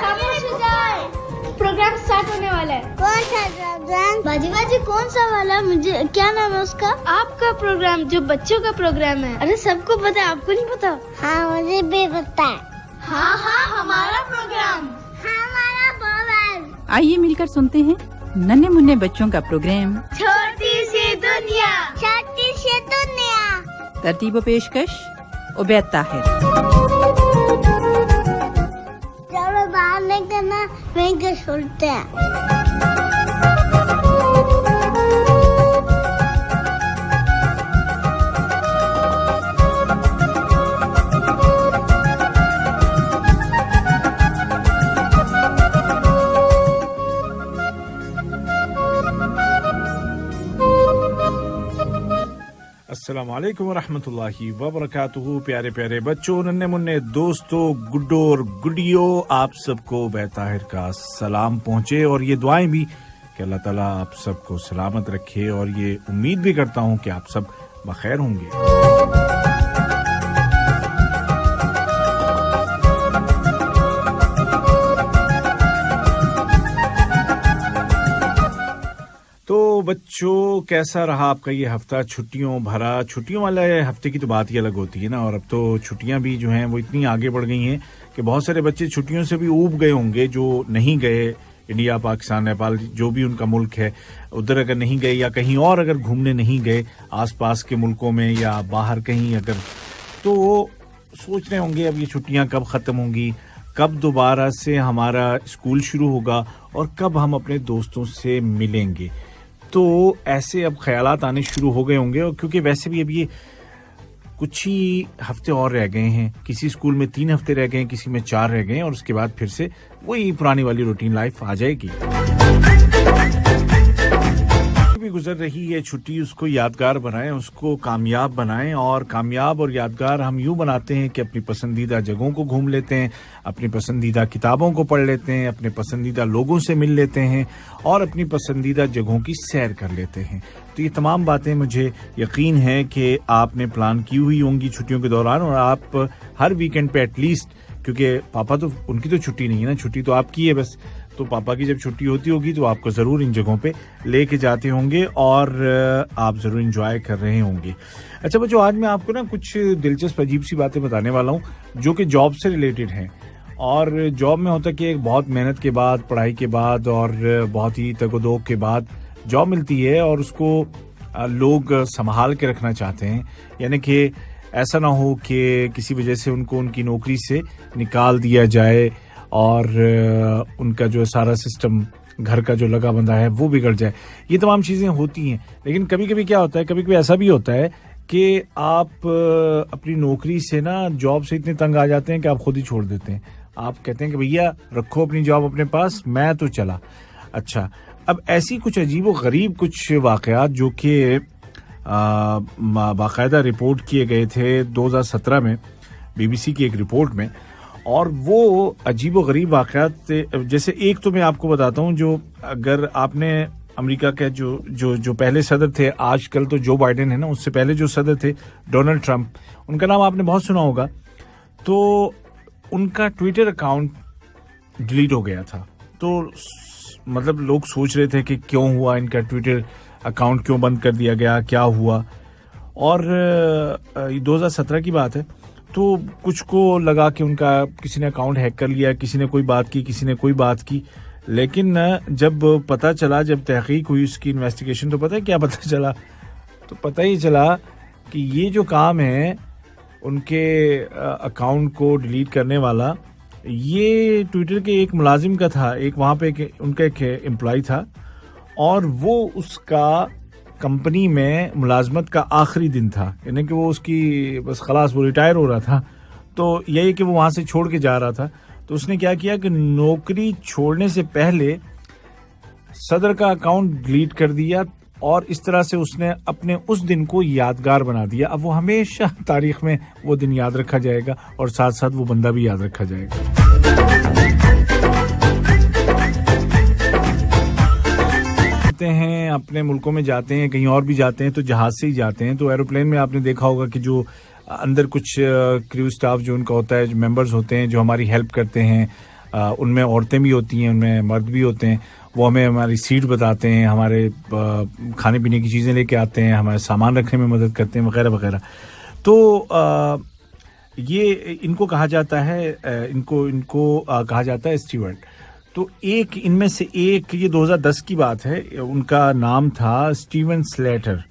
खामोश हो जाए। प्रोग्राम स्टार्ट होने वाला है। कौन सा प्रोग्राम? बाजी बाजी कौन सा वाला? मुझे क्या नाम है उसका? आपका प्रोग्राम, जो बच्चों का प्रोग्राम है। अरे सबको पता है, आपको नहीं पता? हाँ मुझे भी पता है। हाँ हाँ, हमारा प्रोग्राम, हमारा प्रोग्राम। आइए मिलकर सुनते हैं नन्हे मुन्ने बच्चों का प्रोग्राम छोटी सी दुनिया। छोटी सी दुनिया। तरतीब व पेशकश उबैद ताहिर। चलो बाहर निकलना, मिलकर सुनते हैं। अस्सलाम वालेकुम रहमतुल्लाहि व बरकातुहू। प्यारे प्यारे बच्चों, नन्हे मुन्ने दोस्तों, गुड्डो और गुडियो, आप सबको उबैद ताहिर का सलाम पहुंचे और ये दुआएं भी कि अल्लाह ताला आप सबको सलामत रखे और ये उम्मीद भी करता हूं कि आप सब बखैर होंगे। तो बच्चों, कैसा रहा आपका ये हफ्ता? छुट्टियों भरा। छुट्टियों वाले हफ्ते की तो बात ही अलग होती है ना। और अब तो छुट्टियां भी जो हैं वो इतनी आगे बढ़ गई हैं कि बहुत सारे बच्चे छुट्टियों से भी ऊब गए होंगे जो नहीं गए। इंडिया, पाकिस्तान, नेपाल, जो भी उनका मुल्क है, उधर अगर नहीं गए या कहीं और अगर घूमने नहीं गए आसपास के मुल्कों में या बाहर कहीं अगर, तो वो सोच रहे होंगे अब ये छुट्टियां कब खत्म होंगी, कब दोबारा से हमारा स्कूल शुरू होगा और कब हम अपने दोस्तों से मिलेंगे। तो ऐसे अब ख्यालात आने शुरू हो गए होंगे। और क्योंकि वैसे भी अब ये कुछ ही हफ्ते और रह गए हैं। किसी स्कूल में 3 हफ्ते रह गए हैं, किसी में 4 रह गए हैं और उसके बाद फिर से वही पुरानी वाली रूटीन लाइफ आ जाएगी। भी गुजर रही है छुट्टी, उसको यादगार बनाएं, उसको कामयाब बनाएं। और कामयाब और यादगार हम यूं बनाते हैं कि अपनी पसंदीदा जगहों को घूम लेते हैं, अपनी पसंदीदा किताबों को पढ़ लेते हैं, अपने पसंदीदा लोगों से मिल लेते हैं और अपनी पसंदीदा जगहों की सैर कर लेते हैं। तो ये तमाम बातें मुझे यकीन है कि आपने प्लान की हुई होंगी छुट्टियों के दौरान और आप हर वीकेंड पे एटलीस्ट, क्योंकि पापा तो उनकी तो छुट्टी नहीं है ना, छुट्टी तो आपकी है बस। तो पापा की जब छुट्टी होती होगी तो आपको ज़रूर इन जगहों पे लेके जाते होंगे और आप ज़रूर एंजॉय कर रहे होंगे। अच्छा बच्चों, आज मैं आपको ना कुछ दिलचस्प अजीब सी बातें बताने वाला हूँ जो कि जॉब से रिलेटेड हैं। और जॉब में होता कि एक बहुत मेहनत के बाद, पढ़ाई के बाद और बहुत ही तगोदोग के बाद जॉब मिलती है और उसको लोग संभाल के रखना चाहते हैं। यानी कि ऐसा ना हो कि किसी वजह से उनको उनकी नौकरी से निकाल दिया जाए और उनका जो सारा सिस्टम घर का जो लगा बंधा है वो बिगड़ जाए। ये तमाम चीज़ें होती हैं। लेकिन कभी कभी क्या होता है, कभी कभी ऐसा भी होता है कि आप अपनी नौकरी से ना, जॉब से इतने तंग आ जाते हैं कि आप खुद ही छोड़ देते हैं। आप कहते हैं कि भैया रखो अपनी जॉब अपने पास, मैं तो चला। अच्छा, अब ऐसी कुछ अजीब व गरीब कुछ वाक़यात जो कि बाकायदा रिपोर्ट किए गए थे 2017 में BBC की एक रिपोर्ट में। और वो अजीब व गरीब वाक़यात, जैसे एक तो मैं आपको बताता हूँ, जो अगर आपने अमेरिका के जो पहले सदर थे, आजकल तो जो बाइडेन है ना, उससे पहले जो सदर थे डोनाल्ड ट्रंप, उनका नाम आपने बहुत सुना होगा। तो उनका ट्विटर अकाउंट डिलीट हो गया था। तो मतलब लोग सोच रहे थे कि क्यों हुआ, इनका ट्विटर अकाउंट क्यों बंद कर दिया गया, क्या हुआ। और 2017 की बात है। तो कुछ को लगा कि उनका किसी ने अकाउंट हैक कर लिया, किसी ने कोई बात की, किसी ने कोई बात की। लेकिन जब पता चला, जब तहकीक हुई उसकी इन्वेस्टिगेशन, तो पता है क्या पता चला? तो पता ही चला कि ये जो काम है उनके अकाउंट को डिलीट करने वाला, ये ट्विटर के एक मुलाजिम का था। एक वहाँ पे उनका एक एम्प्लॉय था और वो उसका कंपनी में मुलाजमत का आखिरी दिन था। यानी कि वो उसकी बस खलास, वो रिटायर हो रहा था। तो यही कि वो वहाँ से छोड़ के जा रहा था। तो उसने क्या किया कि नौकरी छोड़ने से पहले सदर का अकाउंट डिलीट कर दिया और इस तरह से उसने अपने उस दिन को यादगार बना दिया। अब वो हमेशा तारीख में वो दिन याद रखा जाएगा और साथ साथ वो बंदा भी याद रखा जाएगा। हैं अपने मुल्कों में जाते हैं, कहीं और भी जाते हैं तो जहाज से ही जाते हैं। तो एरोप्लेन में आपने देखा होगा कि जो अंदर कुछ क्रू स्टाफ जो उनका होता है, जो मेंबर्स होते हैं जो हमारी हेल्प करते हैं, उनमें औरतें भी होती हैं, उनमें मर्द भी होते हैं। वो हमें हमारी सीट बताते हैं, हमारे खाने पीने की चीज़ें लेके आते हैं, हमारे सामान रखने में मदद करते हैं वगैरह वगैरह। तो ये इनको कहा जाता है कहा जाता है स्टीवर्ड। तो एक इनमें से एक, ये 2010 की बात है, उनका नाम था स्टीवन स्लेटर,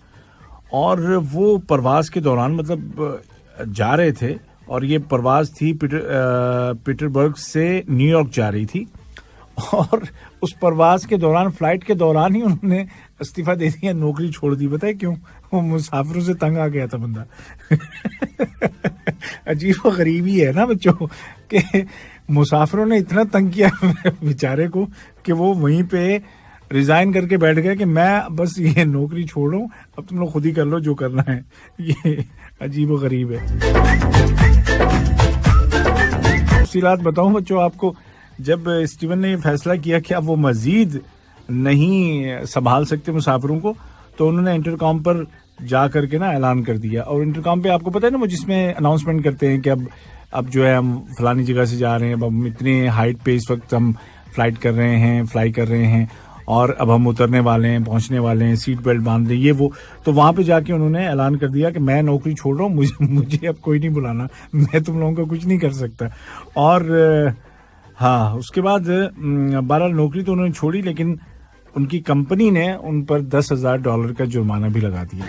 और वो परवाज के दौरान मतलब जा रहे थे, और ये परवाज थी पीटरबर्ग से न्यूयॉर्क जा रही थी, और उस परवाज के दौरान, फ्लाइट के दौरान ही उन्होंने इस्तीफा दे दिया, नौकरी छोड़ दी। बताए क्यों? वो मुसाफिरों से तंग आ गया था बंदा। अजीब और गरीब ही है ना बच्चों, कि मुसाफिरों ने इतना तंग किया बेचारे को कि वो वहीं पे रिजाइन करके बैठ गया कि मैं बस ये नौकरी छोड़ रहा हूं, अब तुम लोग खुद ही कर लो जो करना है। ये अजीब और गरीब है। तफसीलात बताऊं बच्चों आपको, जब स्टीवन ने फैसला किया कि अब वो मजीद नहीं संभाल सकते मुसाफिरों को, तो उन्होंने इंटरकॉम पर जा करके ना ऐलान कर दिया। और इंटरकॉम पे आपको पता है ना, वो जिसमें अनाउंसमेंट करते हैं कि अब जो है हम फलानी जगह से जा रहे हैं, अब हम इतने हाइट पे इस वक्त हम फ्लाई कर रहे हैं, और अब हम उतरने वाले हैं, पहुंचने वाले हैं, सीट बेल्ट बांध दें, ये वो। तो वहां पे जाके उन्होंने ऐलान कर दिया कि मैं नौकरी छोड़ रहा हूँ, मुझे अब कोई नहीं बुलाना, मैं तुम लोगों का कुछ नहीं कर सकता। और हाँ, उसके बाद 12 नौकरी तो उन्होंने छोड़ी, लेकिन उनकी कंपनी ने उन पर $10,000 का जुर्माना भी लगा दिया।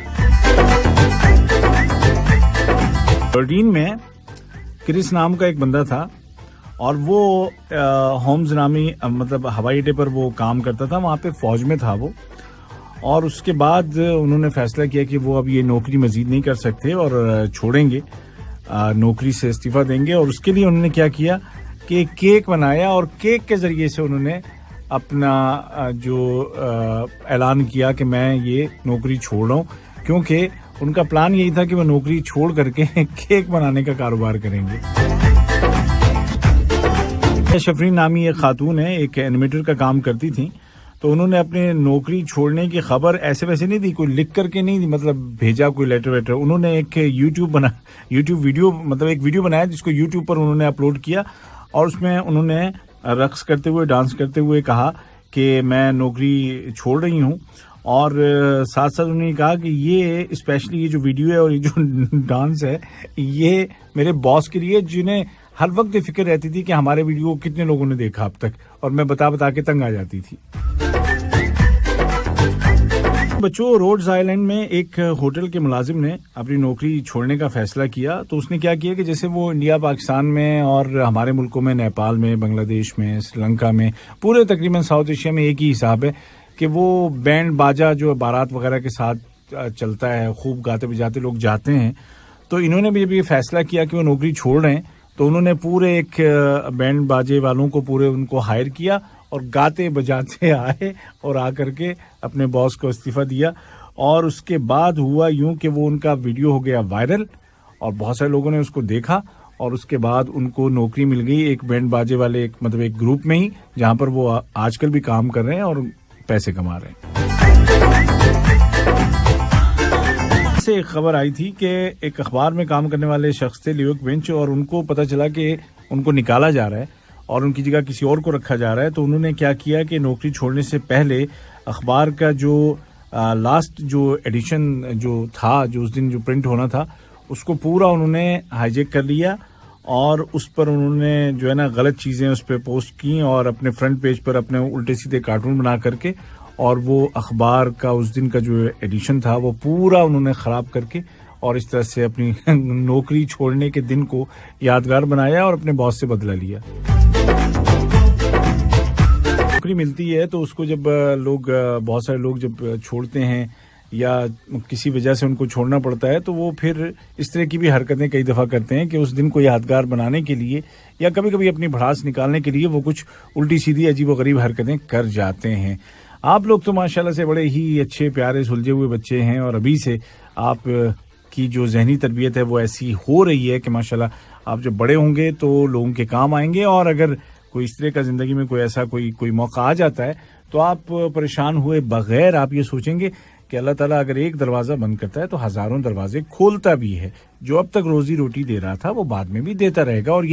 बर्लिन में क्रिस नाम का एक बंदा था, और वो होम्स नामी मतलब हवाई अड्डे पर वो काम करता था, वहाँ पे फौज में था वो। और उसके बाद उन्होंने फैसला किया कि वो अब ये नौकरी मजीद नहीं कर सकते और छोड़ेंगे, नौकरी से इस्तीफा देंगे। और उसके लिए उन्होंने क्या किया कि केक बनाया, और केक के जरिए से उन्होंने अपना जो ऐलान किया कि मैं ये नौकरी छोड़ रहा हूँ, क्योंकि उनका प्लान यही था कि वो नौकरी छोड़ करके केक बनाने का कारोबार करेंगे। शफरीन नामी एक खातून है, एक एनिमेटर का काम करती थी, तो उन्होंने अपने नौकरी छोड़ने की खबर ऐसे वैसे नहीं दी, कोई लिख करके नहीं दी, मतलब भेजा कोई लेटर वेटर। उन्होंने एक यूट्यूब वीडियो, मतलब एक वीडियो बनाया जिसको यूट्यूब पर उन्होंने अपलोड किया, और उसमें उन्होंने रक्स करते हुए, डांस करते हुए कहा कि मैं नौकरी छोड़ रही हूँ। और साथ साथ उन्होंने कहा कि ये स्पेशली ये जो वीडियो है और ये जो डांस है, ये मेरे बॉस के लिए, जिन्हें हर वक्त फिक्र रहती थी कि हमारे वीडियो को कितने लोगों ने देखा अब तक, और मैं बता के तंग आ जाती थी। बच्चों, रोड्स आइलैंड में एक होटल के मुलाजिम ने अपनी नौकरी छोड़ने का फैसला किया। तो उसने क्या किया कि जैसे वो इंडिया, पाकिस्तान में और हमारे मुल्कों में, नेपाल में, बांग्लादेश में, श्रीलंका में, पूरे तकरीबन साउथ एशिया में एक ही हिसाब है कि वो बैंड बाजा जो बारात वगैरह के साथ चलता है, खूब गाते बजाते लोग जाते हैं। तो इन्होंने भी जब ये फैसला किया कि वो नौकरी छोड़ रहे हैं, तो उन्होंने पूरे एक बैंड बाजे वालों को पूरे उनको हायर किया, और गाते बजाते आए और आकर के अपने बॉस को इस्तीफा दिया। और उसके बाद हुआ यूं कि वो उनका वीडियो हो गया वायरल, और बहुत सारे लोगों ने उसको देखा, और उसके बाद उनको नौकरी मिल गई एक बैंड बाजे वाले एक ग्रुप में ही, जहां पर वो आजकल भी काम कर रहे हैं और पैसे कमा रहे हैं। से एक खबर आई थी कि एक अखबार में काम करने वाले शख्स थे, लियोक बेंच, और उनको पता चला कि उनको निकाला जा रहा है और उनकी जगह किसी और को रखा जा रहा है। तो उन्होंने क्या किया कि नौकरी छोड़ने से पहले अखबार का जो लास्ट जो एडिशन जो था, जो उस दिन जो प्रिंट होना था, उसको पूरा उन्होंने हाईजेक कर लिया, और उस पर उन्होंने जो है ना गलत चीजें उस पर पोस्ट की, और अपने फ्रंट पेज पर अपने उल्टे सीधे कार्टून बना करके, और वो अखबार का उस दिन का जो एडिशन था वो पूरा उन्होंने खराब करके, और इस तरह से अपनी नौकरी छोड़ने के दिन को यादगार बनाया और अपने बॉस से बदला लिया। नौकरी मिलती है तो उसको जब लोग, बहुत सारे लोग जब छोड़ते हैं या किसी वजह से उनको छोड़ना पड़ता है, तो वो फिर इस तरह की भी हरकतें कई दफा करते हैं कि उस दिन को यादगार बनाने के लिए या कभी कभी अपनी भड़ास निकालने के लिए वो कुछ उल्टी सीधी अजीबोगरीब हरकतें कर जाते हैं। आप लोग तो माशाल्लाह से बड़े ही अच्छे प्यारे सुलझे हुए बच्चे हैं, और अभी से आप की जो जहनी तरबियत है वो ऐसी हो रही है कि माशाल्लाह आप जब बड़े होंगे तो लोगों के काम आएंगे। और अगर कोई इस तरह का जिंदगी में कोई ऐसा कोई मौका आ जाता है तो आप परेशान हुए बगैर आप ये सोचेंगे कि अल्लाह ताला अगर एक दरवाजा बंद करता है तो हजारों दरवाजे खोलता भी है। जो अब तक रोजी रोटी दे रहा था वो बाद में भी देता रहेगा, और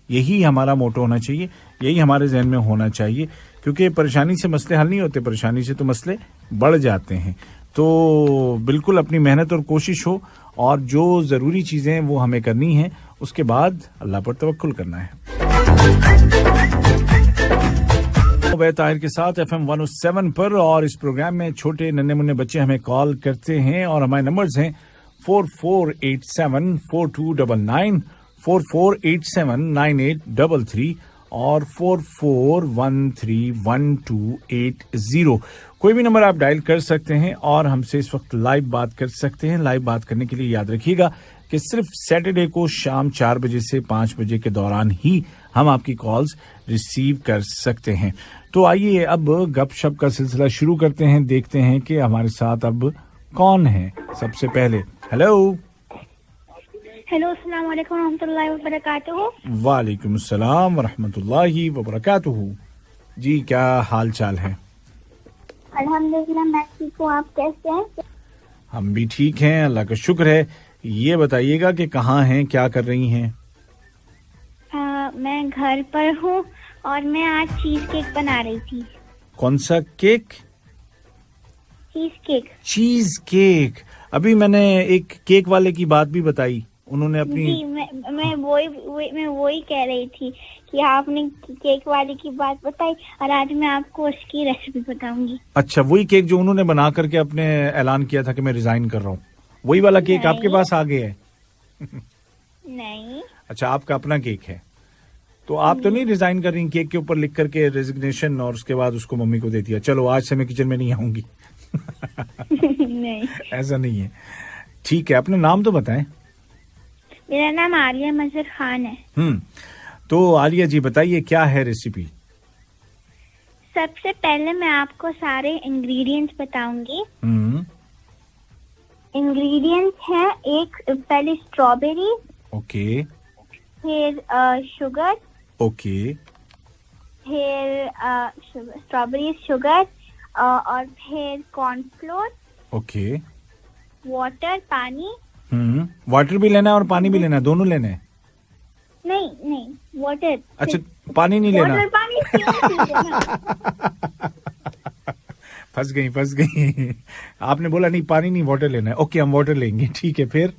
यही हमारा मोटो होना चाहिए, यही हमारे जहन में होना चाहिए, क्योंकि परेशानी से मसले हल नहीं होते, परेशानी से तो मसले बढ़ जाते हैं। तो बिल्कुल अपनी मेहनत और कोशिश हो, और जो जरूरी चीजें वो हमें करनी है, उसके बाद अल्लाह पर तवक्कुल करना है। ताहिर के साथ FM 107 पर, और इस प्रोग्राम में छोटे नन्हे मुन्ने बच्चे हमें कॉल करते हैं, और हमारे नंबर्स हैं 44874299, 44879833 और 44131280। कोई भी नंबर आप डायल कर सकते हैं और हमसे इस वक्त लाइव बात कर सकते हैं। लाइव बात करने के लिए याद रखिएगा कि सिर्फ सैटरडे को शाम 4 बजे से 5 बजे के दौरान ही हम आपकी कॉल्स रिसीव कर सकते हैं। तो आइए अब गपशप का सिलसिला शुरू करते हैं, देखते हैं कि हमारे साथ अब कौन है। सबसे पहले हेलो अस्सलाम वालेकुम रहमतुल्लाहि व बरकातुहू। वालेकुम अस्सलाम व रहमतुल्लाहि व बरकातुहू। जी, क्या हाल चाल है? अल्हम्दुलिल्लाह मैं ठीक हूँ, आप कैसे हैं? हम भी ठीक हैं, अल्लाह का शुक्र है। ये बताइएगा कि कहाँ हैं, क्या कर रही हैं? मैं घर पर हूँ और मैं आज चीज केक बना रही थी। कौन सा cake? Cheese cake. Cheese cake. अभी मैंने एक केक वाले की बात भी बताई, उन्होंने अपनी जी, मैं वही कह रही थी कि आपने केक वाले की बात बताई, और आज मैं आपको उसकी रेसिपी बताऊंगी। अच्छा, वही केक जो उन्होंने बना करके अपने ऐलान किया था कि मैं रिजाइन कर रहा हूँ, वही वाला केक आपके पास आ गया है? नहीं। अच्छा, आपका अपना केक है, तो आप तो नहीं रिजाइन कर रही केक के ऊपर लिख करके रेजिग्नेशन, और उसके बाद उसको मम्मी को दे दिया, चलो आज से मैं किचन में नहीं आऊंगी? नहीं, ऐसा नहीं है। ठीक है, अपना नाम तो बताएं। मेरा नाम आलिया मजहर खान है। तो आलिया जी बताइए, क्या है रेसिपी? सबसे पहले मैं आपको सारे इंग्रेडिएंट्स बताऊंगी। इंग्रेडिएंट्स हैं, एक पहले स्ट्रॉबेरी, ओके, फिर शुगर, ओके, फिर स्ट्रॉबेरी शुगर, और फिर कॉर्नफ्लोर, ओके, वाटर पानी। वाटर भी लेना है और पानी भी लेना है, दोनों लेने हैं? नहीं, वाटर। अच्छा, पानी नहीं लेना? वाटर पानी फंस गई। आपने बोला नहीं पानी नहीं, वाटर लेना है। ओके, हम वाटर लेंगे, ठीक है। फिर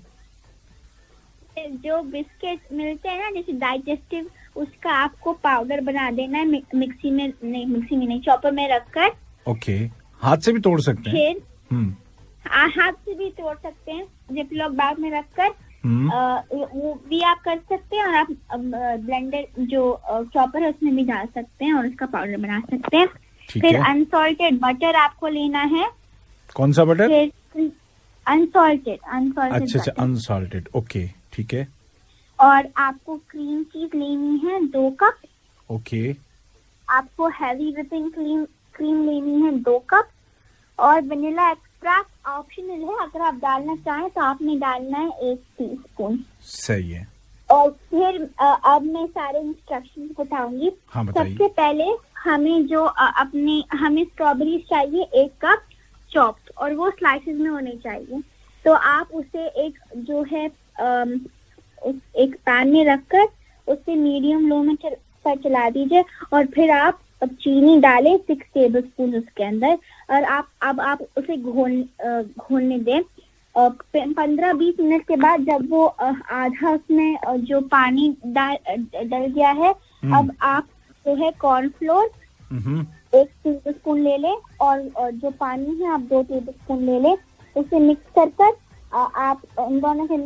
जो बिस्किट मिलते हैं ना, जैसे डाइजेस्टिव, उसका आपको पाउडर बना देना है, मिक्सी में नहीं, चॉपर में रखकर। ओके, हाथ से भी तोड़ सकते हैं? फिर हाथ से भी तोड़ सकते हैं, जिपलॉक बैग में रखकर वो भी आप कर सकते हैं, और आप ब्लेंडर जो चॉपर है उसमें भी डाल सकते हैं और उसका पाउडर बना सकते हैं। फिर अनसॉल्टेड बटर आपको लेना है। कौन सा बटर? अनसॉल्टेड। अच्छा, अनसॉल्टेड, ओके, ठीक है। और आपको क्रीम चीज लेनी है 2 कप। ओके। आपको हैवी व्हिपिंग क्रीम लेनी है 2 कप, और वनीला एक्सट्रैक्ट ऑप्शनल है, अगर आप डालना चाहें तो आपने डालना है 1 टीस्पून। सही है। और फिर अब मैं सारे इंस्ट्रक्शंस बताऊंगी। हाँ, बताइए। सबसे पहले हमें स्ट्रॉबेरी चाहिए 1 कप चॉप्ड, और वो स्लाइसेस में होने चाहिए। तो आप उसे एक पैन में रखकर उसे मीडियम लो में पर चला दीजिए, और फिर आप चीनी डालें 6 टेबलस्पून उसके अंदर, और आप उसे घोलने दें। 15-20 मिनट के बाद जब वो आधा उसमें जो पानी डल गया है, अब आप जो है कॉर्नफ्लोर 1 टेबलस्पून ले लें, और जो पानी है आप 2 टेबलस्पून ले लें। उसे मिक्स कर आप इन दोनों को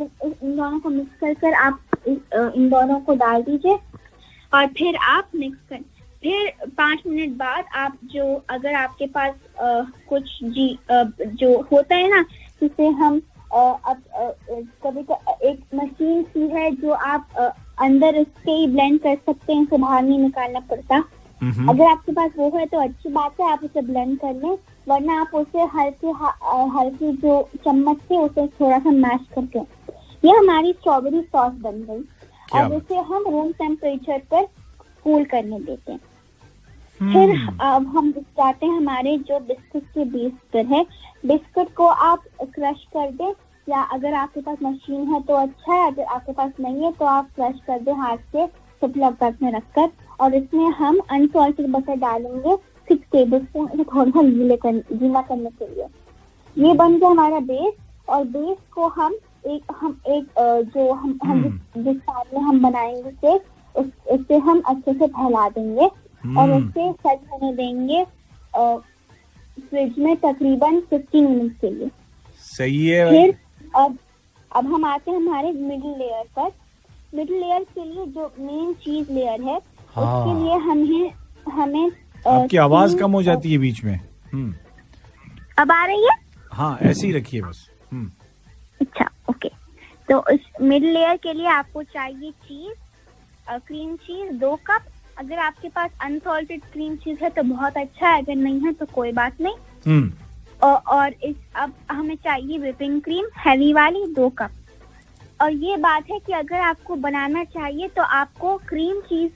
मिक्स कर आप इन दोनों को डाल दीजिए, और फिर आप मिक्स कर। फिर 5 मिनट बाद आप अगर आपके पास कुछ जो होता है ना, जिसे हम कभी एक मशीन सी है जो आप अंदर उसके ही ब्लेंड कर सकते हैं, उसे बाहर नहीं निकालना पड़ता। अगर आपके पास वो है तो अच्छी बात है, आप उसे ब्लेंड कर लें, वरना आप उसे हल्की जो चम्मच से उसे थोड़ा सा मैश करके। ये हमारी स्ट्रॉबेरी सॉस बन गई। अब इसे हम रूम टेम्परेचर पर कूल करने देते हैं। फिर अब हम जाते हैं हमारे जो बिस्कुट के बेस पर है। बिस्कुट को आप क्रश कर दें, या अगर आपके पास मशीन है तो अच्छा है, अगर आपके पास नहीं है तो आप क्रश कर दें हाथ से शुक्ला कप में रखकर, और इसमें हम अनसॉल्टेड बटर डालेंगे 6 टेबलस्पून, इसे थोड़ा सा गीला करने के लिए। ये बन गया हमारा बेस, और बेस को हम जिस पैन में हम बनाएंगे केक, उससे हम अच्छे से फैला देंगे और उससे सेट होने देंगे फ्रिज में तकरीबन 15 मिनट के लिए। सही है। फिर अब हम आते हैं हमारे मिडिल लेयर पर। मिडिल लेयर के लिए जो मेन चीज लेयर है, उसके लिए हमें आपकी आवाज कम हो जाती है बीच में। अब आ रही है? हाँ, ऐसे ही रखिए बस। अच्छा, ओके। तो इस मिडिल लेयर के लिए आपको चाहिए चीज, क्रीम चीज 2 कप। अगर आपके पास अनसॉल्टेड क्रीम चीज है तो बहुत अच्छा है, अगर नहीं है तो कोई बात नहीं। और अब हमें चाहिए व्हिपिंग क्रीम हैवी वाली 2 कप। और ये बात है कि अगर आपको बनाना चाहिए तो आपको क्रीम चीज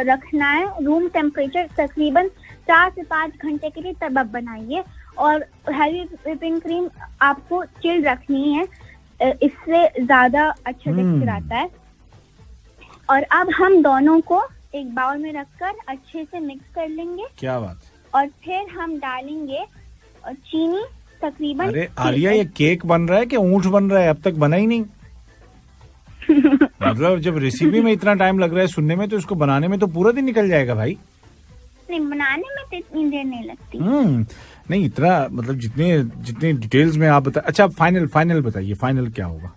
रखना है रूम टेम्परेचर तकरीबन 4 से 5 घंटे के लिए, तब आप बनाइए। और हैवी व्हिपिंग क्रीम आपको चिल रखनी है, इससे ज्यादा अच्छा टेक्सचर आता है। और अब हम दोनों को एक बाउल में रखकर अच्छे से मिक्स कर लेंगे। क्या बात। और फिर हम डालेंगे चीनी तकरीबन। अरे आलिया, ये केक बन रहा है कि ऊंट बन रहा है? अब तक बना ही नहीं। मतलब जब रेसिपी में इतना टाइम लग रहा है सुनने में, तो इसको बनाने में तो पूरा दिन निकल जाएगा भाई। नहीं, बनाने में तो इतनी देर नहीं लगती। नहीं, इतना मतलब जितने डिटेल्स में आप बता। अच्छा, फाइनल बताइए, फाइनल क्या होगा?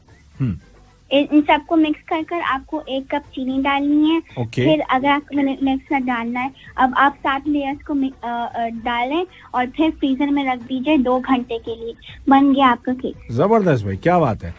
इन सबको मिक्स कर आपको 1 कप चीनी डालनी है। फिर अगर आपको नेक्स्ट डालना है, अब आप 7 लेयर्स को डालें और फिर फ्रीजर में रख दीजिए 2 घंटे के लिए। बन गया आपका केक। जबरदस्त भाई, क्या बात है।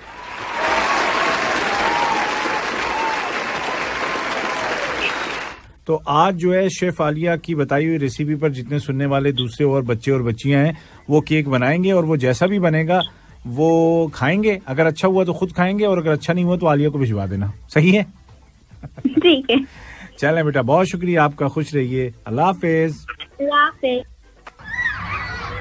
तो आज जो है शेफ आलिया की बताई हुई रेसिपी पर जितने सुनने वाले दूसरे और बच्चे और बच्चियां हैं, वो केक बनाएंगे, और वो जैसा भी बनेगा वो खाएंगे। अगर अच्छा हुआ तो खुद खाएंगे, और अगर अच्छा नहीं हुआ तो आलिया को भिजवा देना। सही है? ठीक है। चलें बेटा, बहुत शुक्रिया आपका, खुश रहिए। अल्लाह हाफिज। अल्लाह हाफिज।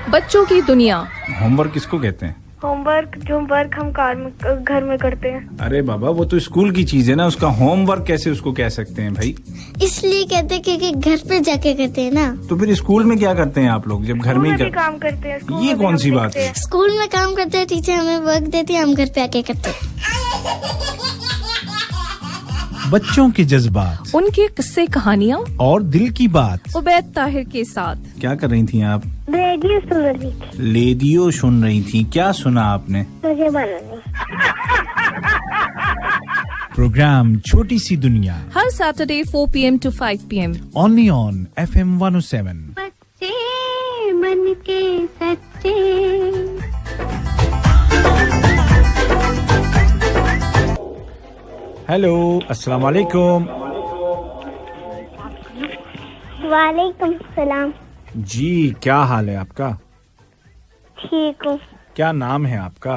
बच्चों की दुनिया। होमवर्क किसको कहते हैं? होमवर्क जो वर्क हम घर में करते हैं। अरे बाबा, वो तो स्कूल की चीज है ना, उसका होमवर्क कैसे उसको कह सकते हैं भाई? इसलिए कहते हैं क्योंकि घर पे जाके करते हैं ना। तो फिर स्कूल में क्या करते हैं आप लोग जब घर में ही काम करते हैं? ये कौन सी बात है? स्कूल में काम करते हैं, टीचर हमें वर्क देती है, हम घर पे आके करते हैं। बच्चों के जज्बात, उनके किस्से कहानियाँ और दिल की बात। उबैद ताहिर के साथ। क्या कर रही थी आप? रेडियो सुन रही थी। रेडियो सुन रही थी। क्या सुना आपने? मुझे मालूम नहीं। प्रोग्राम छोटी सी दुनिया, हर Saturday 4 PM to 5 PM only on FM 107। बच्चे मन के सच्चे। हेलो, अस्सलाम वालेकुम। वालेकुम सलाम। जी, क्या हाल है आपका? ठीक हूँ। क्या नाम है आपका?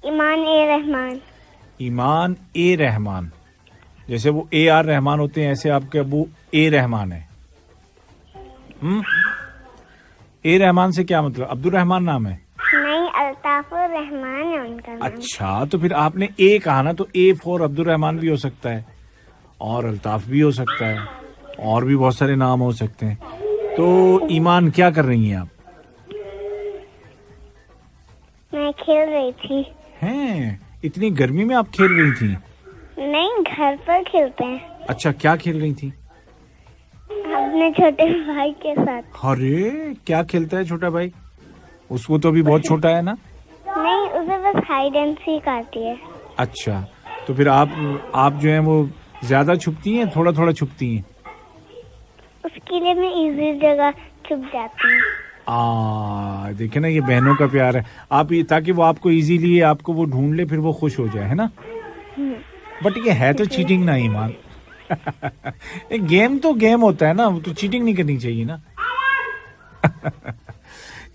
ईमान ए रहमान। ईमान ए रहमान। जैसे वो AR रहमान होते हैं, ऐसे आपके अबू ए रहमान है। ए रहमान से क्या मतलब? अब्दुल रहमान नाम है? नहीं, अल्ताफुर रहमान है उनका नाम। अच्छा, तो फिर आपने ए कहा ना, तो A फॉर अब्दुल रहमान भी हो सकता है, और अल्ताफ भी हो सकता है, और भी बहुत सारे नाम हो सकते हैं। तो ईमान, क्या कर रही हैं आप? मैं खेल रही थी। हैं? इतनी गर्मी में आप खेल रही थी? नहीं, घर पर खेलते हैं। अच्छा, क्या खेल रही थी? अपने छोटे भाई के साथ। अरे, क्या खेलता है छोटा भाई? उसको तो अभी बहुत छोटा है ना? नहीं, उसे बस हाइड एंड सीक आती है। अच्छा, तो फिर आप जो है वो ज्यादा छुपती हैं, थोड़ा थोड़ा छुपती हैं? उसके लिए मैं इजी जगह छुप जाती हूँ। देखे ना, ये बहनों का प्यार है। आप ये, ताकि वो आपको इजीली आपको वो ढूंढ ले, फिर वो खुश हो जाए, है ना? बट ये है तो चीटिंग ना ईमान। गेम तो गेम होता है ना, तो चीटिंग नहीं करनी चाहिए ना।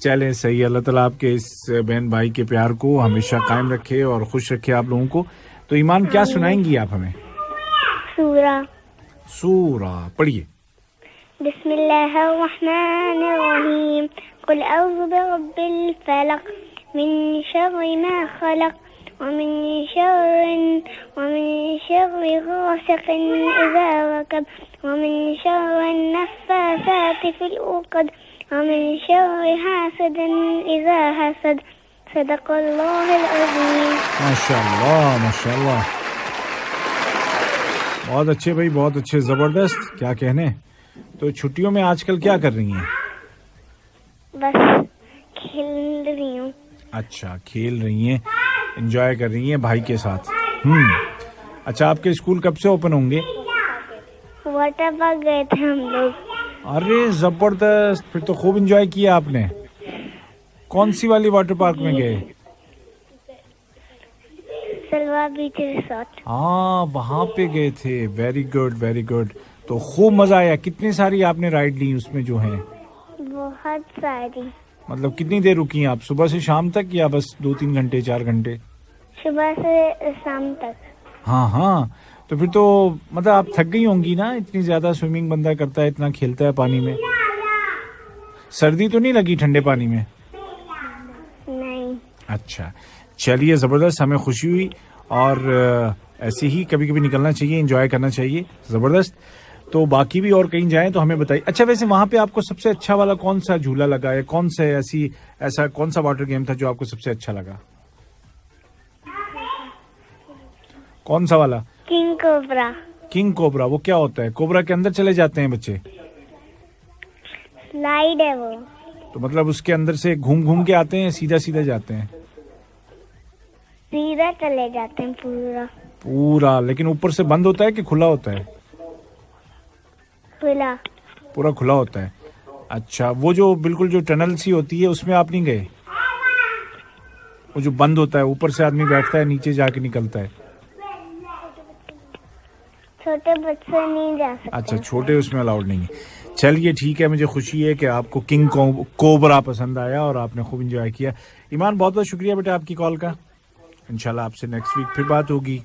चले, सही। अल्लाह ताला आपके इस बहन भाई के प्यार को हमेशा कायम रखे और खुश रखे आप लोगों को। तो ईमान, क्या सुनाएंगी आप हमें? सूरा। सूरा पढ़िए। बिस्मिल्लाहिर्रहमानिर्रहीम कुल औज़ु बिरब्बिल फलक मिन शर्रि मा खलक वमिन शर्रि गासिकिन इज़ा वक़ब वमिन शर्रि नफ़्फ़ासाति फ़िल उक़द वमिन शर्रि हासिदिन इज़ा हसद सदक़ल्लाहुल अज़ीम। माशाल्लाह माशाल्लाह, बहुत अच्छे भाई, बहुत अच्छे, जबरदस्त, क्या कहने। तो छुट्टियों में आजकल क्या कर रही हैं? बस खेल रही हूँ। अच्छा, खेल रही हैं, एंजॉय कर रही हैं भाई के साथ। अच्छा, आपके स्कूल कब से ओपन होंगे? वाटर पार्क गए थे हम लोग। अरे जबरदस्त, फिर तो खूब एंजॉय किया आपने। कौन सी वाली वाटर पार्क में गए? सलवा बीच रिसोर्ट। हाँ, वहाँ पे गए थे। Very good very good. तो खूब मजा आया। कितनी सारी आपने राइड ली उसमें जो हैं? बहुत सारी। मतलब कितनी देर रुकी हैं आप, सुबह से शाम तक या बस 2-3 घंटे 4 घंटे? सुबह से शाम तक। हाँ हाँ, तो फिर तो मतलब आप थक गई होंगी ना, इतनी ज्यादा स्विमिंग बंदा करता है, इतना खेलता है पानी में। सर्दी तो नहीं लगी ठंडे पानी में? नहीं। अच्छा, चलिए जबरदस्त, हमें खुशी हुई। और ऐसे ही कभी कभी निकलना चाहिए, एंजॉय करना चाहिए। जबरदस्त। तो बाकी भी और कहीं जाएं तो हमें बताइए। अच्छा, वैसे वहां पे आपको सबसे अच्छा वाला कौन सा झूला लगा है? कौन सा ऐसा कौन सा वाटर गेम था जो आपको सबसे अच्छा लगा? कौन सा वाला? King cobra. किंग कोबरा, वो क्या होता है? कोबरा के अंदर चले जाते हैं बच्चे? स्लाइड है वो। तो मतलब उसके अंदर से घूम घूम के आते हैं, सीधा सीधा जाते हैं? सीधा चले जाते हैं पूरा। पूरा, लेकिन ऊपर से बंद होता है कि खुला होता है? खुला। पूरा खुला होता है। अच्छा, वो जो बिल्कुल जो टनल सी होती है उसमें आप नहीं गए? वो जो बंद होता है, ऊपर से आदमी बैठता है, नीचे जाके निकलता है। छोटे बच्चे नहीं जा सकते। अच्छा, छोटे उसमें अलाउड नहीं है। चलिए ठीक है, मुझे खुशी है कि आपको किंग कोबरा पसंद आया और आपने खूब एंजॉय किया। ईमान, बहुत बहुत शुक्रिया बेटा आपकी कॉल का। इंशाल्लाह आपसे नेक्स्ट वीक फिर बात होगी।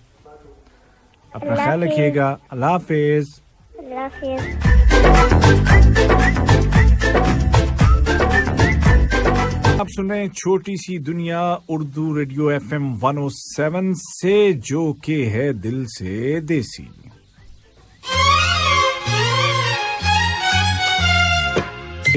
अपना ख्याल रखिएगा। अल्लाह हाफिज। अल्लाह हाफिज। आप सुन रहे हैं छोटी सी दुनिया उर्दू रेडियो FM 107 से, जो के है दिल से देसी।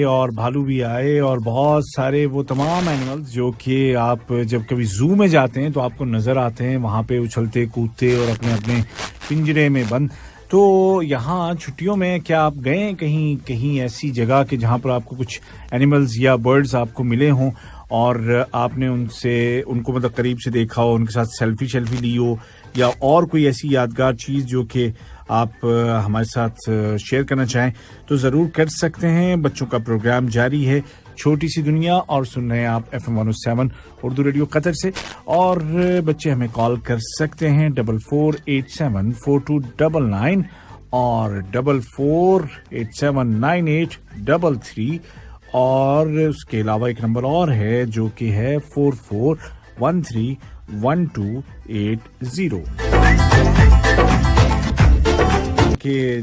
और भालू भी आए और बहुत सारे वो तमाम एनिमल्स जो कि आप जब कभी जू में जाते हैं तो आपको नजर आते हैं, वहां पे उछलते कूदते और अपने अपने पिंजरे में बंद। तो यहाँ छुट्टियों में क्या आप गए कहीं कहीं ऐसी जगह कि जहाँ पर आपको कुछ एनिमल्स या बर्ड्स आपको मिले हों और आपने उनको मतलब करीब से देखा हो, उनके साथ सेल्फी ली हो, या और कोई ऐसी यादगार चीज जो कि आप हमारे साथ शेयर करना चाहें तो जरूर कर सकते हैं। बच्चों का प्रोग्राम जारी है छोटी सी दुनिया और सुन रहे हैं आप FM 107 उर्दू रेडियो कतर से। और बच्चे हमें कॉल कर सकते हैं 44874299 और 44879833, और उसके अलावा एक नंबर और है जो कि है 44131280। के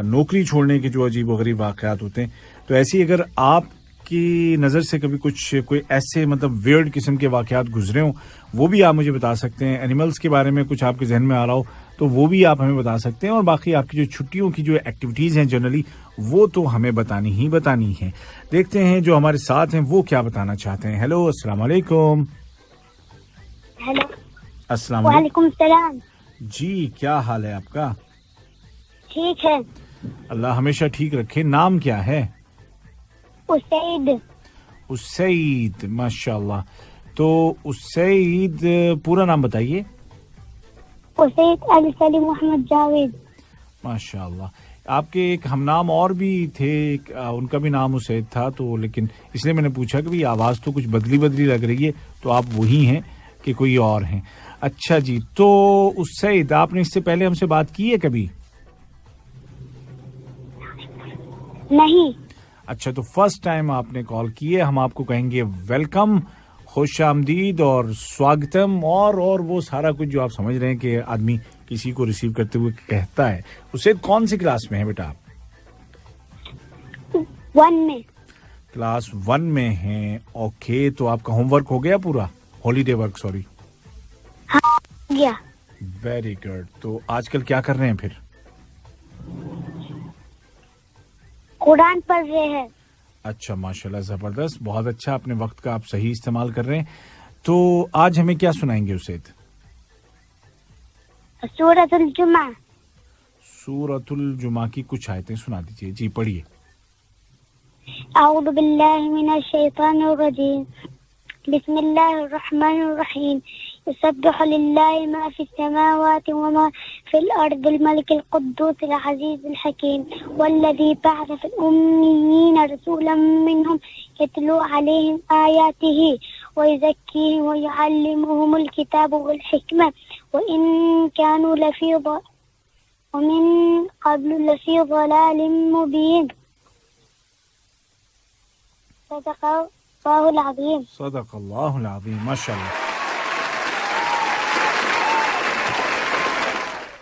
नौकरी छोड़ने के जो अजीबोगरीब वाकयात होते हैं, तो ऐसी अगर आपकी नज़र से कभी कोई ऐसे मतलब वियर्ड किस्म के वाकयात गुजरे हों, वो भी आप मुझे बता सकते हैं। एनिमल्स के बारे में कुछ आपके जहन में आ रहा हो तो वो भी आप हमें बता सकते हैं। और बाकी आपकी जो छुट्टियों की जो एक्टिविटीज़ हैं जनरली, वो तो हमें बतानी है। देखते हैं जो हमारे साथ हैं वो क्या बताना चाहते हैं। हेलो, अस्सलाम वालेकुम। हेलो, अस्सलाम वालेकुम सलाम। जी, क्या हाल है आपका? ठीक है। अल्लाह हमेशा ठीक रखे। नाम क्या है? उसैद, माशाल्लाह। तो उसैद, पूरा नाम बताइए। उसैद अली सलीम मोहम्मद जावेद। माशाल्लाह। आपके एक हमनाम और भी थे, उनका भी नाम उसैद था, तो लेकिन इसलिए मैंने पूछा कि भाई आवाज तो कुछ बदली लग रही है, तो आप वही हैं कि कोई और हैं? अच्छा जी, तो उसैद, आपने इससे पहले हमसे बात की है कभी? नहीं। अच्छा, तो फर्स्ट टाइम आपने कॉल की है। हम आपको कहेंगे वेलकम, खुश आमदीद और स्वागतम और वो सारा कुछ जो आप समझ रहे हैं कि आदमी किसी को रिसीव करते हुए कहता है। उससे कौन सी क्लास में है बेटा आप? 1 में। क्लास 1 में हैं। ओके, तो आपका होमवर्क हो गया पूरा, हॉलीडे वर्क सॉरी। गया। Very good. तो आजकल क्या कर रहे हैं फिर? कुरान पढ़ रहे हैं। अच्छा, माशाल्लाह, जबरदस्त, बहुत अच्छा। अपने वक्त का आप सही इस्तेमाल कर रहे हैं। तो आज हमें क्या सुनाएंगे उसैद? सूरतुल जुमा। सूरतुल जुमा की कुछ आयतें सुना दीजिए। जी, पढ़िए। अऊज़ु बिल्लाहि मिनश शैतानिर रजीम। बिस्मिल्लाहिर रहमानिर रहीम। युसब्बिहु लिल्लाहि मा फिस समावाति व मा फिल अर्दिल मलिकिल कुद्दूसिल अज़ीज़िल हकीम वल्लज़ी बअथ फिल उम्मिय्यीन रसूलन मिनहुम यतलू अलैहिम आयातिही व युज़क्कीहिम व युअल्लिमुहुमुल किताब वल हिकमा व इन कानू लफ़ी वमिन क़ब्लु लफ़ी ज़लालिम मुबीन। सदक़ल्लाहुल अज़ीम। सदक़ल्लाहुल अज़ीम। माशाल्लाह,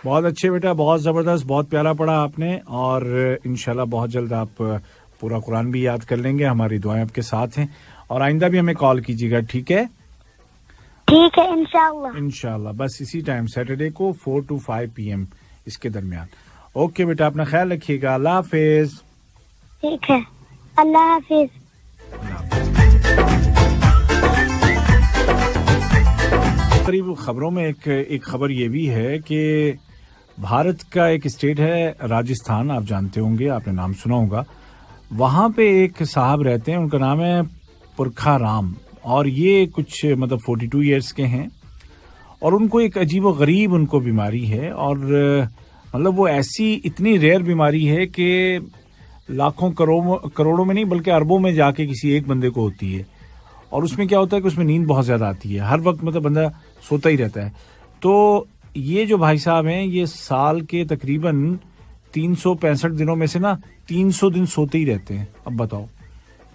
बहुत अच्छे बेटा, बहुत जबरदस्त, बहुत प्यारा पढ़ा आपने। और इंशाल्लाह बहुत जल्द आप पूरा कुरान भी याद कर लेंगे। हमारी दुआएं आपके साथ हैं और आइंदा भी हमें कॉल कीजिएगा, ठीक है? ठीक है, इंशाल्लाह। इंशाल्लाह, बस इसी टाइम सैटरडे को 4 to 5 PM इसके दरमियान। ओके बेटा, अपना ख्याल रखिएगा। अल्लाह हाफिज। ठीक है, अल्लाह हाफिज। करीब खबरों में एक खबर ये भी है कि भारत का एक स्टेट है राजस्थान, आप जानते होंगे, आपने नाम सुना होगा। वहाँ पे एक साहब रहते हैं, उनका नाम है पुरखा राम, और ये कुछ मतलब 42 इयर्स के हैं और उनको एक अजीब गरीब उनको बीमारी है। और मतलब वो ऐसी इतनी रेयर बीमारी है कि लाखों करोड़ों में नहीं बल्कि अरबों में जाके किसी एक बंदे को होती है। और उसमें क्या होता है कि उसमें नींद बहुत ज़्यादा आती है, हर वक्त मतलब बंदा सोता ही रहता है। तो ये जो भाई साहब हैं, ये साल के तकरीबन 365 दिनों में से ना 300 दिन सोते ही रहते हैं। अब बताओ,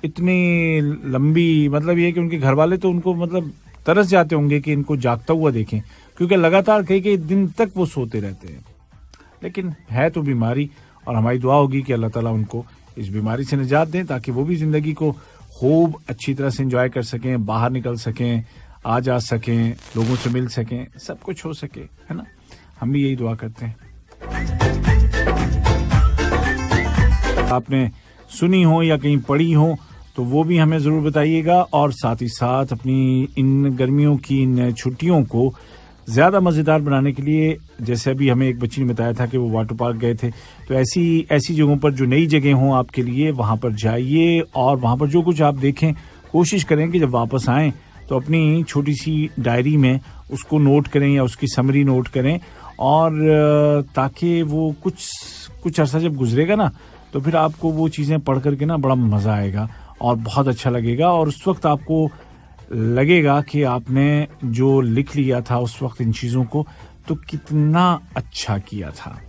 इतनी लंबी, मतलब ये कि उनके घर वाले तो उनको मतलब तरस जाते होंगे कि इनको जागता हुआ देखें, क्योंकि लगातार कई दिन तक वो सोते रहते हैं। लेकिन है तो बीमारी, और हमारी दुआ होगी कि अल्लाह ताला उनको इस बीमारी से निजात दें ताकि वो भी जिंदगी को खूब अच्छी तरह से एंजॉय कर सकें, बाहर निकल सकें, आ जा सकें, लोगों से मिल सकें, सब कुछ हो सके, है ना? हम भी यही दुआ करते हैं। आपने सुनी हो या कहीं पढ़ी हो तो वो भी हमें जरूर बताइएगा। और साथ ही साथ अपनी इन गर्मियों की इन छुट्टियों को ज्यादा मजेदार बनाने के लिए, जैसे अभी हमें एक बच्ची ने बताया था कि वो वाटर पार्क गए थे, तो ऐसी जगहों पर जो नई जगह हों आपके लिए, वहां पर जाइए और वहां पर जो कुछ आप देखें, कोशिश करें कि जब वापस आएं तो अपनी छोटी सी डायरी में उसको नोट करें या उसकी समरी नोट करें, और ताकि वो कुछ अर्सा जब गुजरेगा ना तो फिर आपको वो चीजें पढ़ करके ना बड़ा मजा आएगा और बहुत अच्छा लगेगा। और उस वक्त आपको लगेगा कि आपने जो लिख लिया था उस वक्त इन चीजों को, तो कितना अच्छा किया था।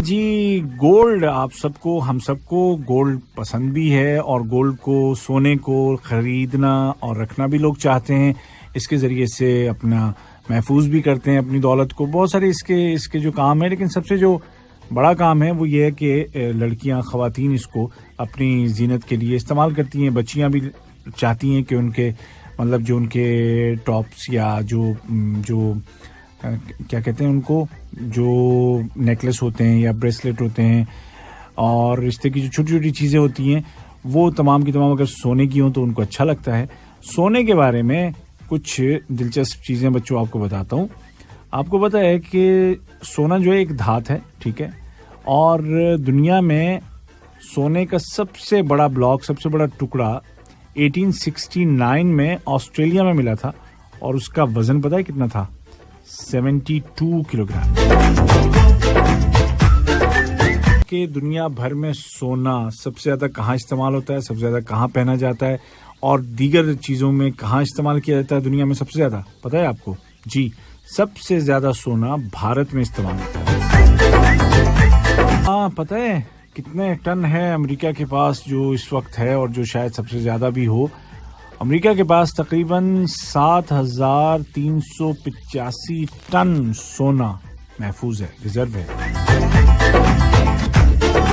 जी, गोल्ड हम सबको गोल्ड पसंद भी है, और गोल्ड को, सोने को खरीदना और रखना भी लोग चाहते हैं। इसके जरिए से अपना महफूज भी करते हैं अपनी दौलत को। बहुत सारे इसके जो काम है, लेकिन सबसे जो बड़ा काम है वो ये है कि लड़कियां, खवातीन इसको अपनी जीनत के लिए इस्तेमाल करती हैं। बच्चियां भी चाहती हैं कि उनके मतलब जो उनके टॉप्स या जो क्या कहते हैं उनको, जो नेकलेस होते हैं या ब्रेसलेट होते हैं और रिश्ते की जो छोटी छोटी चीज़ें होती हैं, वो तमाम की तमाम अगर सोने की हों तो उनको अच्छा लगता है। सोने के बारे में कुछ दिलचस्प चीज़ें बच्चों आपको बताता हूँ। आपको पता है कि सोना जो है एक धात है, ठीक है, और दुनिया में सोने का सबसे बड़ा ब्लॉक, सबसे बड़ा टुकड़ा 1869 में ऑस्ट्रेलिया में मिला था, और उसका वजन पता है कितना था? 72 किलोग्राम। कि दुनिया भर में सोना सबसे ज्यादा कहाँ इस्तेमाल होता है, सबसे ज्यादा कहाँ पहना जाता है, और दीगर चीजों में कहाँ इस्तेमाल किया जाता है दुनिया में सबसे ज्यादा, पता है आपको? जी, सबसे ज्यादा सोना भारत में इस्तेमाल होता है। हाँ, पता है कितने टन है अमेरिका के पास जो इस वक्त है, और जो शायद सबसे ज्यादा भी हो? अमेरिका के पास तकरीबन 7,385 टन सोना महफूज है, रिजर्व है।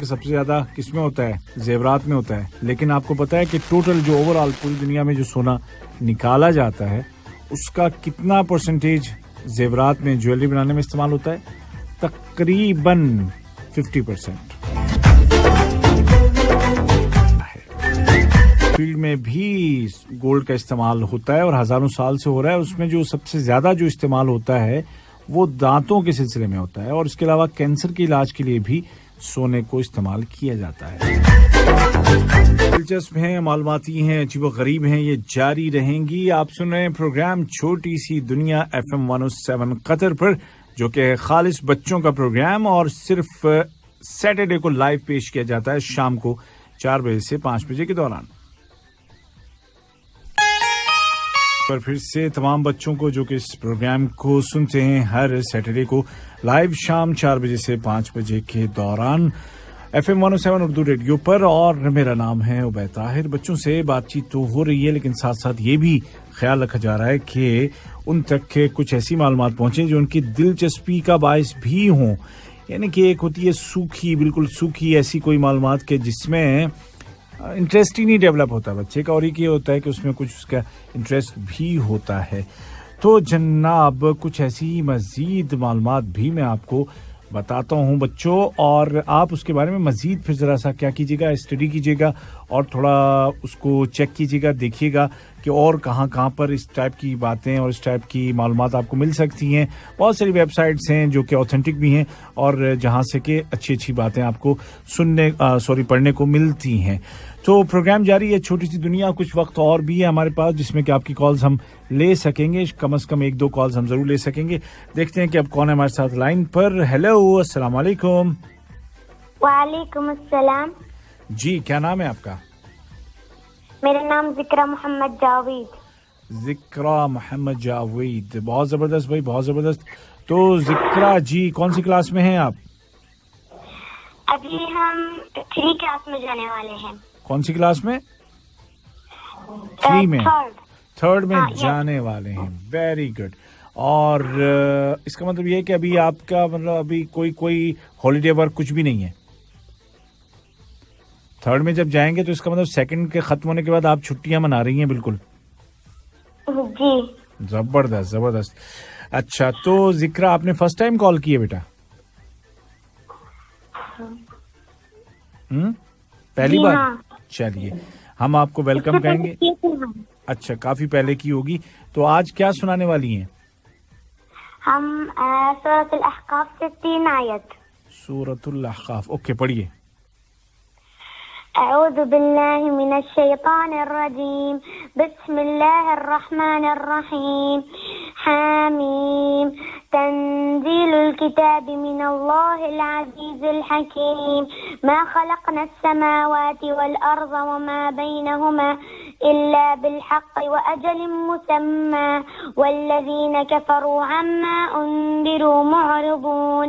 कि सबसे ज्यादा किसमें होता है? जेवरात में होता है। लेकिन आपको पता है कि टोटल जो ओवरऑल पूरी दुनिया में जो सोना निकाला जाता है उसका कितना परसेंटेज जेवरात में, ज्वेलरी बनाने में इस्तेमाल होता है? तकरीबन 50%। फील्ड में भी गोल्ड का इस्तेमाल होता है और हजारों साल से हो रहा है। उसमें जो सबसे ज्यादा जो इस्तेमाल होता है वो दांतों के सिलसिले में होता है और इसके अलावा कैंसर के इलाज के लिए भी सोने को इस्तेमाल किया जाता है। दिलचस्प हैं, मालूमाती हैं, अजीबोगरीब हैं, ये जारी रहेंगी। आप सुन रहे हैं प्रोग्राम छोटी सी दुनिया FM 107 कतर पर, जो कि है खालिस बच्चों का प्रोग्राम और सिर्फ सैटरडे को लाइव पेश किया जाता है शाम को 4 बजे से 5 बजे के दौरान। पर फिर से तमाम बच्चों को जो कि इस प्रोग्राम को सुनते हैं हर सैटरडे को लाइव शाम 4 बजे से 5 बजे के दौरान FM 107 उर्दू रेडियो पर, और मेरा नाम है उबैद ताहिर। बच्चों से बातचीत तो हो रही है लेकिन साथ साथ ये भी ख्याल रखा जा रहा है कि उन तक के कुछ ऐसी मालूमात पहुंचे जो उनकी दिलचस्पी का बायस भी हों। यानी कि एक होती है सूखी, बिल्कुल सूखी ऐसी कोई मालूमात के जिसमें इंटरेस्ट ही नहीं डेवलप होता बच्चे का, और एक ये होता है कि उसमें कुछ उसका इंटरेस्ट भी होता है। तो जनाब कुछ ऐसी मजीद मालूमात भी मैं आपको बताता हूँ बच्चों, और आप उसके बारे में मजीद फिर जरा सा क्या कीजिएगा, स्टडी कीजिएगा और थोड़ा उसको चेक कीजिएगा, देखिएगा कि और कहाँ पर इस टाइप की बातें और इस टाइप की मालूमात आपको मिल सकती हैं। बहुत सारी वेबसाइट्स हैं जो कि ऑथेंटिक भी हैं और जहाँ से कि अच्छी बातें आपको पढ़ने को मिलती हैं। तो प्रोग्राम जारी है छोटी सी दुनिया। कुछ वक्त और भी है हमारे पास जिसमें कि आपकी कॉल्स हम ले सकेंगे, कम से कम 1-2 कॉल्स हम जरूर ले सकेंगे। देखते हैं कि अब कौन है हमारे साथ लाइन पर। हेलो, अस्सलाम वालेकुम। वालेकुम अस्सलाम। जी, क्या नाम है आपका? मेरा नाम जिक्रा मोहम्मद जावेद। जिक्रा मोहम्मद जावेद, बहुत जबरदस्त भाई, बहुत जबरदस्त। तो जिक्रा जी कौन सी क्लास में हैं आप? अभी हम 3 क्लास में जाने वाले हैं। कौन सी क्लास में? 3 में, थर्ड में हाँ, जाने वाले हैं। Very good. और इसका मतलब ये है कि अभी आपका मतलब अभी कोई हॉलीडे वर्क कुछ भी नहीं है। थर्ड में जब जाएंगे तो इसका मतलब सेकंड के खत्म होने के बाद आप छुट्टियां मना रही हैं। बिल्कुल जी, जबरदस्त जबरदस्त। अच्छा, तो जिक्रा आपने फर्स्ट टाइम कॉल की है बेटा? पहली बार? हाँ। चलिए, हम आपको वेलकम कहेंगे। अच्छा, काफी पहले की होगी। तो आज क्या सुनाने वाली हैं? हम सूरतुल अहकाफ से 3 आयत। सूरतुल अहकाफ, ओके, पढ़िए। अऊज़ु बिल्लाहि मिनश शैतानिर रजीम, बिस्मिल्लाहिर रहमानिर रहीम, हामीम, तंजीलुल किताबि मिनल्लाहिल अज़ीज़िल हकीम, मा खलक़नास समावाति वल अर्ज़ वमा बैनहुमा इल्ला बिल हक़्क़ि व अजलिम मुसम्मा वल्लज़ीना कफ़रू अम्मा उन्दिरू मुअरिदून।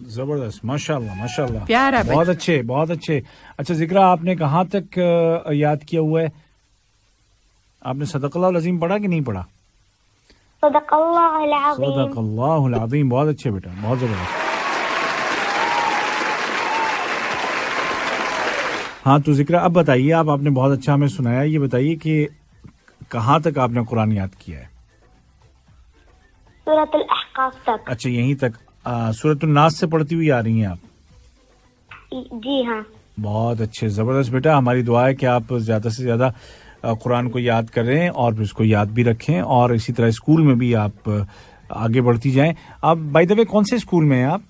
जबरदस्त, माशाल्लाह माशाल्लाह, प्यारा, बहुत अच्छे बहुत अच्छे। अच्छा जिक्रा, आपने कहाँ तक याद किया हुआ है? आपने सदक़ल्लाहुल अज़ीम पढ़ा कि नहीं पढ़ा? सदक़ल्लाहुल अज़ीम। सदक़ल्लाहुल अज़ीम, बहुत अच्छे बेटा, बहुत जबरदस्त। हाँ, तो जिक्रा अब बताइए, आपने बहुत अच्छा हमें सुनाया, ये बताइए कि कहाँ तक आपने कुरान याद किया है? सूरतुल अहकाफ तक। अच्छा, यहीं तक। सूरतुन नास से पढ़ती हुई आ रही हैं आप? जी हाँ। बहुत अच्छे, जबरदस्त बेटा। हमारी दुआ है कि आप ज्यादा से ज्यादा कुरान को याद करें और फिर उसको याद भी रखें, और इसी तरह स्कूल में भी आप आगे बढ़ती जाएं। आप बाय द वे कौन से स्कूल में हैं आप?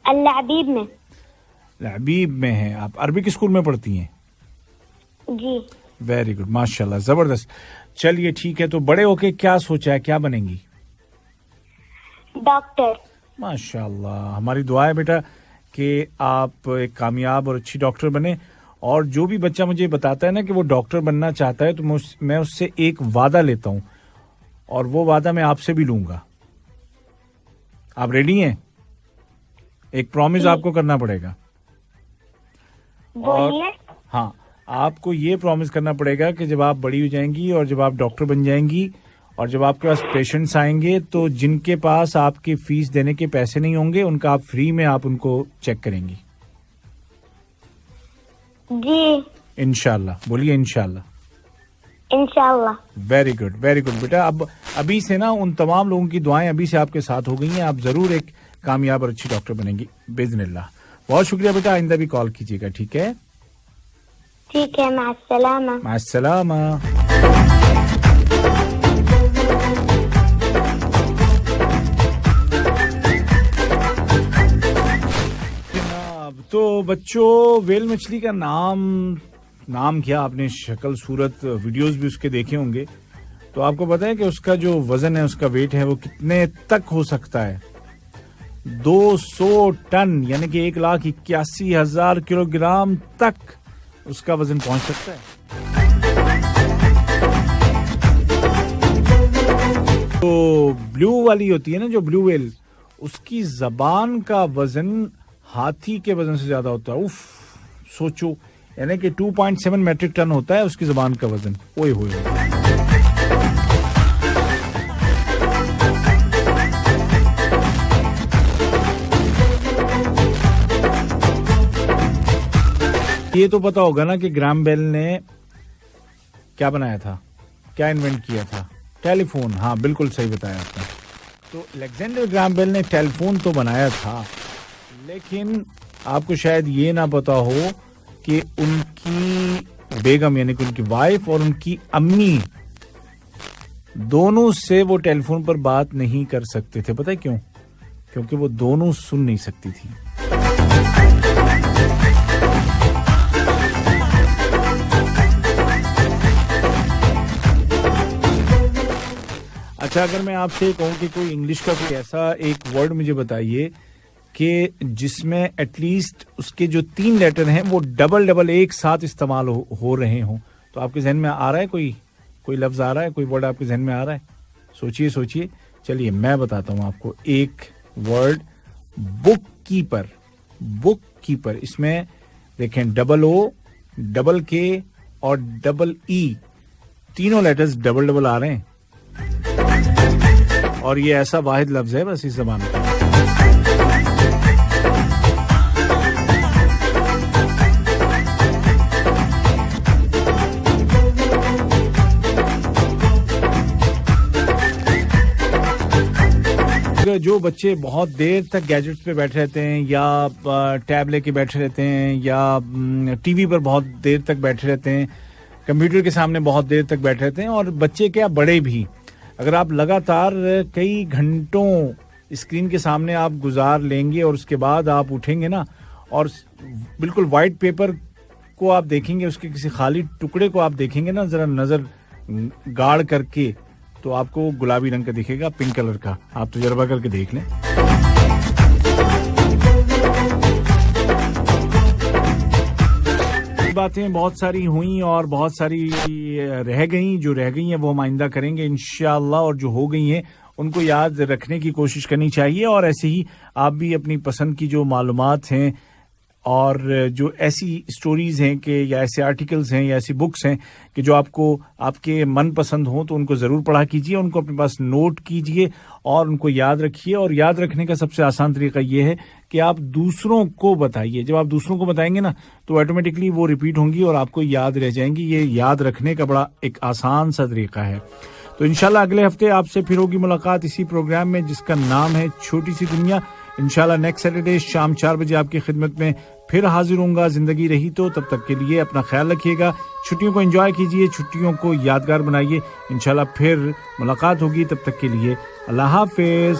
अल-लअबीब में। लअबीब में हैं आप? अरबिक स्कूल में पढ़ती हैं? जी। वेरी गुड, माशाल्लाह, जबरदस्त। चलिए ठीक है, तो बड़े होके क्या सोचा है, क्या बनेंगी? डॉक्टर। माशाल्लाह, हमारी दुआ है बेटा कि आप एक कामयाब और अच्छी डॉक्टर बने और जो भी बच्चा मुझे बताता है ना कि वो डॉक्टर बनना चाहता है, तो मैं उससे एक वादा लेता हूं, और वो वादा मैं आपसे भी लूंगा। आप रेडी हैं? एक प्रॉमिस आपको करना पड़ेगा। और हाँ, आपको ये प्रॉमिस करना पड़ेगा कि जब आप बड़ी हो जाएंगी और जब आप डॉक्टर बन जाएंगी और जब आपके पास पेशेंट्स आएंगे, तो जिनके पास आपकी फीस देने के पैसे नहीं होंगे, उनका आप फ्री में आप उनको चेक करेंगी। जी इंशाल्लाह। बोलिए इंशाल्लाह। इंशाल्लाह। वेरी गुड बेटा। अब अभी से ना उन तमाम लोगों की दुआएं अभी से आपके साथ हो गई हैं। आप जरूर एक कामयाब और अच्छी डॉक्टर बनेंगी बिइज़्निल्लाह। बहुत शुक्रिया बेटा, आइंदा भी कॉल कीजिएगा, ठीक है? ठीक है, मास्सलामा। मास्सलामा। तो बच्चों, वेल मछली का नाम क्या, आपने शक्ल सूरत वीडियोस भी उसके देखे होंगे, तो आपको पता है कि उसका जो वजन है, उसका वेट है, वो कितने तक हो सकता है? 200 टन, यानी कि 1,81,000 किलोग्राम तक उसका वजन पहुंच सकता है। तो ब्लू वाली होती है ना, जो ब्लू व्हेल, उसकी जबान का वजन हाथी के वजन से ज्यादा होता है। उफ, सोचो, यानी कि 2.7 मेट्रिक टन होता है उसकी जबान का वजन। ओए होए। ये तो पता होगा ना कि ग्राहम बेल ने क्या बनाया था, क्या इन्वेंट किया था? टेलीफोन। हाँ, बिल्कुल सही बताया आपने। तो अलेक्जेंडर ग्राहम बेल ने टेलीफोन तो बनाया था, लेकिन आपको शायद ये ना पता हो कि उनकी बेगम, यानी कि उनकी वाइफ और उनकी अम्मी, दोनों से वो टेलीफोन पर बात नहीं कर सकते थे। पता है क्यों? क्योंकि वो दोनों सुन नहीं सकती थी। अच्छा, अगर मैं आपसे कहूं कि कोई इंग्लिश का कोई ऐसा एक वर्ड मुझे बताइए कि जिसमें एटलीस्ट उसके जो 3 लेटर हैं वो डबल एक साथ इस्तेमाल हो रहे हों, तो आपके जहन में आ रहा है कोई लफ्ज आ रहा है, कोई वर्ड आपके जहन में आ रहा है? सोचिए। चलिए मैं बताता हूं आपको एक वर्ड, बुक कीपर। इसमें देखें, O, K और E, तीनों लेटर्स डबल आ रहे हैं, और ये ऐसा वाहिद लफ्ज है बस इस ज़बान में। जो बच्चे बहुत देर तक गैजेट्स पे बैठे रहते हैं, या टैब लेके बैठे रहते हैं, या टीवी पर बहुत देर तक बैठे रहते हैं, कंप्यूटर के सामने बहुत देर तक बैठे रहते हैं, और बच्चे क्या, बड़े भी, अगर आप लगातार कई घंटों स्क्रीन के सामने आप गुजार लेंगे और उसके बाद आप उठेंगे ना, और बिल्कुल वाइट पेपर को आप देखेंगे, उसके किसी खाली टुकड़े को आप देखेंगे ना, जरा नजर गाड़ करके, तो आपको गुलाबी रंग का दिखेगा, पिंक कलर का। आप तजुर्बा करके देख लें। बातें बहुत सारी हुई और बहुत सारी रह गई, जो रह गई हैं वो हम आइंदा करेंगे इंशाअल्लाह, और जो हो गई हैं उनको याद रखने की कोशिश करनी चाहिए। और ऐसे ही आप भी अपनी पसंद की जो मालूमात हैं और जो ऐसी स्टोरीज हैं कि या ऐसे आर्टिकल्स हैं या ऐसी बुक्स हैं कि जो आपको आपके मन पसंद हो, तो उनको ज़रूर पढ़ा कीजिए, उनको अपने पास नोट कीजिए और उनको याद रखिए। और याद रखने का सबसे आसान तरीका ये है कि आप दूसरों को बताइए। जब आप दूसरों को बताएंगे ना, तो ऑटोमेटिकली वो रिपीट होंगी और आपको याद रह जाएंगी। ये याद रखने का बड़ा एक आसान सा तरीका है। तो इंशाल्लाह अगले हफ्ते आपसे फिर होगी मुलाकात इसी प्रोग्राम में जिसका नाम है छोटी सी दुनिया। इंशाल्लाह नेक्स्ट सैटरडे शाम 4 बजे आपकी खिदमत में फिर हाजिर होऊंगा, जिंदगी रही तो। तब तक के लिए अपना ख्याल रखिएगा, छुट्टियों को एंजॉय कीजिए, छुट्टियों को यादगार बनाइए। इंशाल्लाह फिर मुलाकात होगी, तब तक के लिए अल्लाह हाफिज।